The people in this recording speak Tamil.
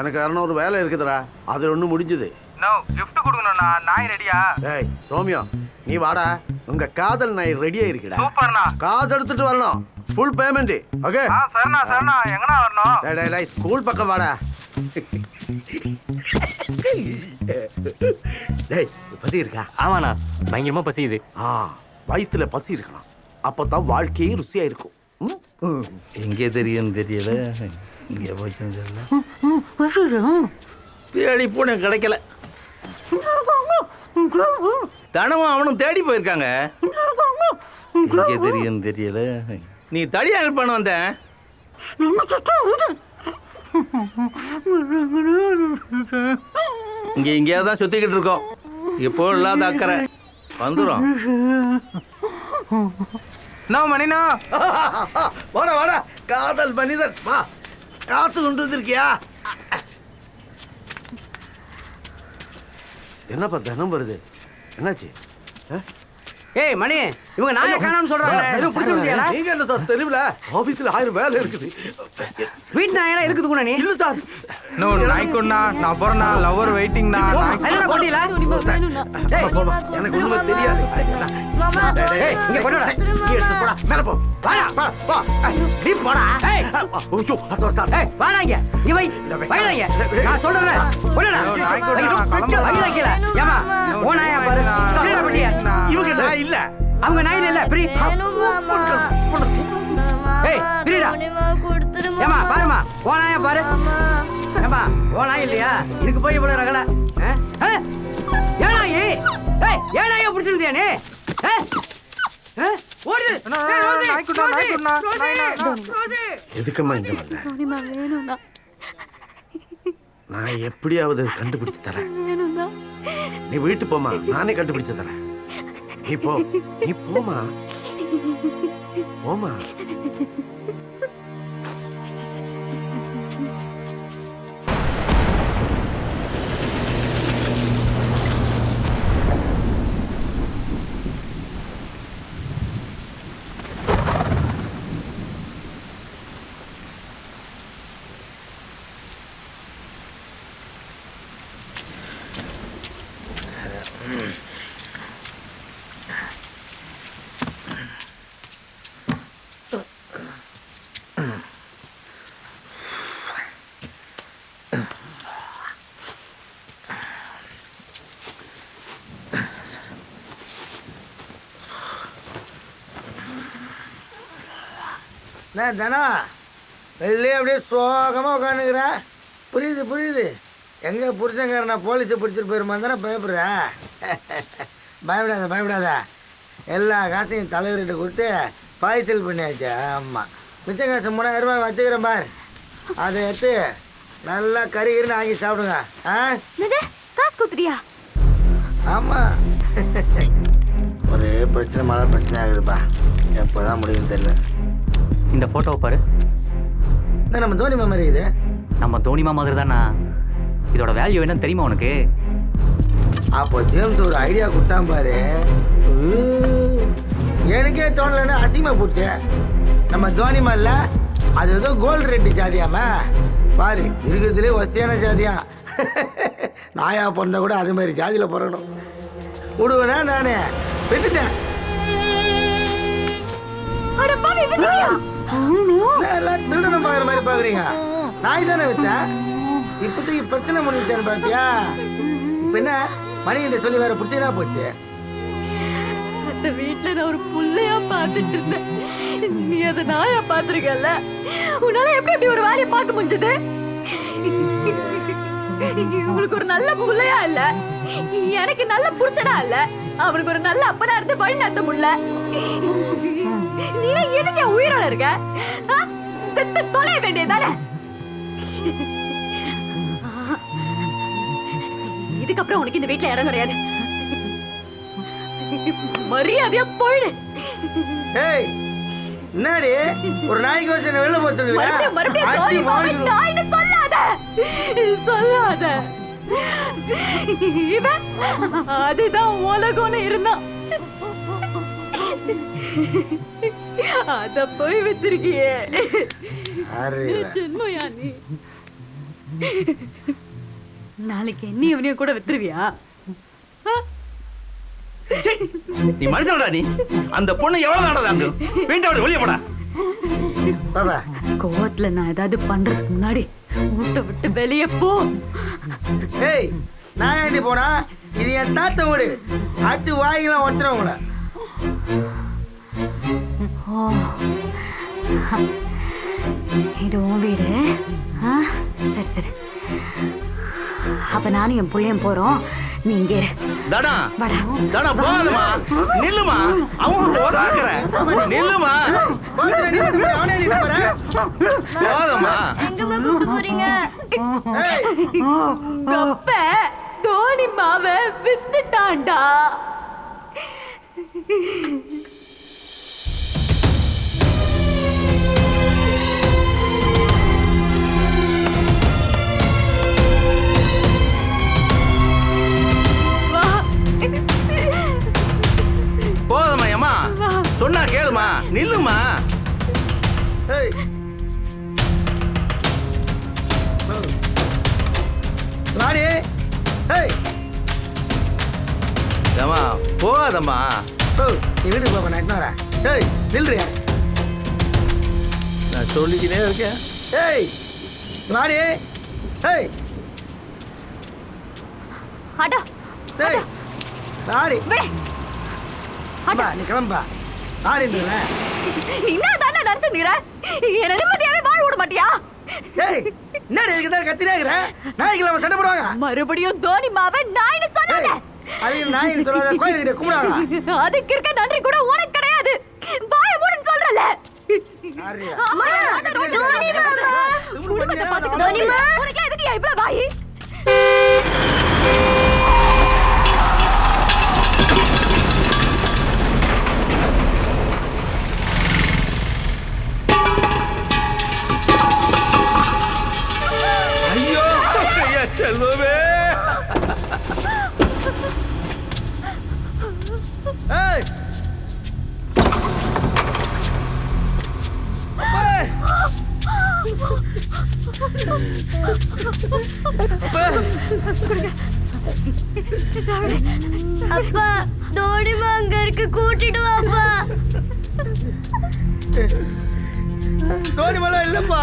எனக்கு யாரும் ஒரு வேலை இருக்குதுடா, அது ஒன்று முடிஞ்சுது. gift கொடுக்கணும்ண்ணா. நாய் ரெடியா? ஏய் ரோமியோ, நீ வாடா. உங்க காதல் நாய் ரெடியா இருக்குடா. சூப்பர்ண்ணா. காசு எடுத்துட்டு வரணும், ஃபுல் பேமெண்ட். ஓகே சரிண்ணா. சரிண்ணா, எங்கண்ணா வரணும்? டேய் டேய், ஸ்கூல் பக்கம் வாடா. டேய் பசி இருக்கா? ஆமாண்ணா, பயங்கரமா பசியுது. வயிற்றுல பசி இருக்கணும், அப்பதான் வாழ்க்கையே ருசியா இருக்கும். எங்கே தெரியும் தெரியல, இங்கே போச்சுன்னு தெரியல. தேடி போன கிடைக்கல. தனமும் அவனும் தேடி போயிருக்காங்க. எங்கே தெரியும் தெரியல. நீ தடியா இருப்பானு வந்த. இங்க இங்கேயாவது தான் சுத்திக்கிட்டு இருக்கோம். இப்போ இல்லாத அக்கறை வந்துடும். மணினா வாடா வாடா, காதல் மனிதன் வா. காசு கொண்டு வந்திருக்கியா? என்னப்பா தினம் வருது, என்னாச்சு? ஏய் மணி, இவங்க நாயை காணோம்னு சொல்றாங்க. எதுவும் பிடிச்சிருந்தியாடா? நீங்க என்ன சார் தெருவுல? ஆபீஸ்ல 1000 வேலை இருக்குது. வீட்டு நாயெல்லாம் இருக்குது கூட. நீ இல்ல சார். நாய்க்குண்ணா, நான் போறேண்ணா. லவர் வெயிட்டிங்ண்ணா. அதெல்லாம் போட்டியில எனக்கு ஒண்ணுமே தெரியாது. ஏய் இங்க கொண்டுடா. நீ எடுத்து போடா, மேல போ. வாடா போ. நீ போடா. ஏய் ஓய்யோ அது சார். ஏய் வாடா இங்க. இங்க வை. வைடா இங்க. நான் சொல்றேன்ல. கொண்டுடா. வைடா கீழ. ஏமா ஓ நாயா பாரு. சீடா பட்டியா. இவங்க நாய் இல்ல. அவங்க நாய் இல்ல. பிரி. ஏய் பிரிடா. ஏமா பாருமா, ஓ நாயா பாரு. ஏமா ஓ நாய் இல்லையா? இதுக்கு போய் இவ்வளவு ரகல. ஏன் நாய்? ஏய் ஏன் நாயை பிடிச்சிருந்தியா நீ? ஓடுது. எதுக்குமா இங்க வந்த? நான் எப்படியாவது கண்டுபிடிச்சு தரேன். நீ வீட்டு போமா, நானே கண்டுபிடிச்சு தரேன். நீ போ, நீ போமா போமா. நான் தானா வெளியே அப்படியே சோகமாக உட்காந்துக்கிறேன். புரியுது புரியுது. எங்கே புருஷங்காரனா போலீஸை பிடிச்சிட்டு போயிருமா தானே பயப்படுறேன். பயப்படாத பயப்படாத. எல்லா காசையும் தலைவர்கிட்ட கொடுத்து பாய்சல் பண்ணியாச்சு. ஆமாம், மிச்ச காசு 3000 ரூபாய் வச்சுக்கிறேன் பார். அதை எடுத்து நல்லா கறின்னு ஆக்கி சாப்பிடுங்க. காசு கொடுத்துறியா? ஆமாம், ஒரே பிரச்சனை மழை பிரச்சனை ஆகுதுப்பா. எப்போ தான் முடியும்னு தெரியல. இந்த போட்டோவை பாரு. நம்ம தோனி மாமா இருக்குது. நம்ம தோனி மாமா மாதிரி தானா? இதோட வேல்யூ என்னன்னு தெரியுமா உனக்கு? அப்போ ஜேம்ஸ் ஒரு ஐடியா கொடுத்தான் பாரு. எனக்கே தோணலன்னு அசிங்கமா போச்சு. நம்ம தோனி மால்ல அது ஏதோ கோல்டு ரெட்டு ஜாதியாம பாரு, இருக்கிறதுலே வசதியான ஜாதியா. நாயா பிறந்தா கூட அது மாதிரி ஜாதியில பிறக்கணும். விடுவேனா நானே பெற்றுட்டேன். எல்லாம் திருடணும் பாக்குற மாதிரி பாக்குறீங்க. நாய் தானே வித்தேன். இப்போதைக்கு பிரச்சனை முடிஞ்சான்னு பாப்பியா? இப்ப என்ன மணிகிட்ட சொல்லி வேற பிடிச்சதா போச்சு. அந்த வீட்டுல நான் ஒரு புள்ளையா பார்த்துட்டு இருந்தேன். நீ அதை நாயா பாத்துருக்கல. உன்னால எப்படி எப்படி ஒரு வேலையை பார்க்க முடிஞ்சது? உங்களுக்கு ஒரு நல்ல புள்ளையா இல்ல, எனக்கு நல்ல புருஷனா இல்ல, அவனுக்கு ஒரு நல்ல அப்பனா இருந்து வழி நடத்த முடியல. நீ எதுக்கு உயிரோட இருக்க? செத்து தொலைய வேண்டியதானே? இதுக்கப்புறம் உனக்கு இந்த வீட்டுல இடம் கிடையாது. மரியாதையா போயிடு. ஏய் என்னடி ஒரு நாய்க்கு வச்சு வெளில போக சொல்லுவேன். மறுபடியும் நாய்னு சொல்லாத சொல்லாத. இவன் அதுதான் உலகம்னு இருந்தான். அத போய் வச்சிருக்கியே. ஜென்மயா நீ? நாளைக்கு என்ன இவனையும் கூட வித்துருவியா? நீ மனுஷனடா நீ. அந்த பொண்ணு எவ்வளவு நாடா அங்க வீட்டை விட்டு வெளியே போடா. பாபா கோவத்துல நான் ஏதாவது பண்றதுக்கு முன்னாடி வீட்டை விட்டு வெளியே போ. ஏய் நான் ஏண்டி போனா? இது என் தாத்த வீடு. அடிச்சு வாங்கிலாம் வச்சிரும் உங்களை. ஓ, இது உன் வீடு? ஆ, சரி சரி. அப்ப நானும் என் புள்ளையும் போறோம். நீ இங்கே இரு. தாடா வாடா. தாடா போகாதம்மா. நில்லுமா. அவன் ஓதாக்குற. நில்லுமா. கோவத்துல நீ மட்டும் போய் அவனே நின்னு போற? போகாதம்மா. எங்கம்மா கூப்பிட்டு போறீங்க? ஏய் கப்ப தோனி மாவ வித்துட்டான்டா. வா. போகாதம்மா ஏம்மா. சொன்னா கேளுமா. நில்லுமா. ஏய் வாடி. ஏய் ஏம்மா போகாதம்மா. ஓ நீ வீட்டுக்கு போப்பா, நான் எட்டு வரேன். ஏய் நில்றியா? நான் சொல்லிக்கினே இருக்கேன். ஏய் வாடி. ஏய் அடா ஏய் வாடி. விடு. அப்பா நீ கிளம்பா. வாடின்றல. நீ என்ன தானே நினைச்சுக்கிற? என்ன நிம்மதியாவே வாழ விட மாட்டியா? ஏய் என்னடி இதுக்கு தான் கத்தினே இருக்கிற? நாய்க்கு அவன் சண்டை போடுவாங்க. மறுபடியும் தோனி மாவ நாயின்னு சொல்லாத. ஏய் அது நாயின்னு சொல்லாத. கோயில்கிட்ட கும்பிடுவாங்க. அதுக்கு இருக்க நன்றி கூட உனக்கு கிடையாது. வாய மூடுன்னு சொல்றல. யாருயா? தோனி மாமா. குடும்பத்தை பார்த்துக்க தோனி மா. உனக்கு எதுக்கு இவ்வளவு வாயி? ஐயோ ஐயா செல்வமே. ஏய் அப்பா தோனிமா அங்க இருக்கு, கூட்டிட்டு வாப்பா. தோனி மலை இல்லப்பா.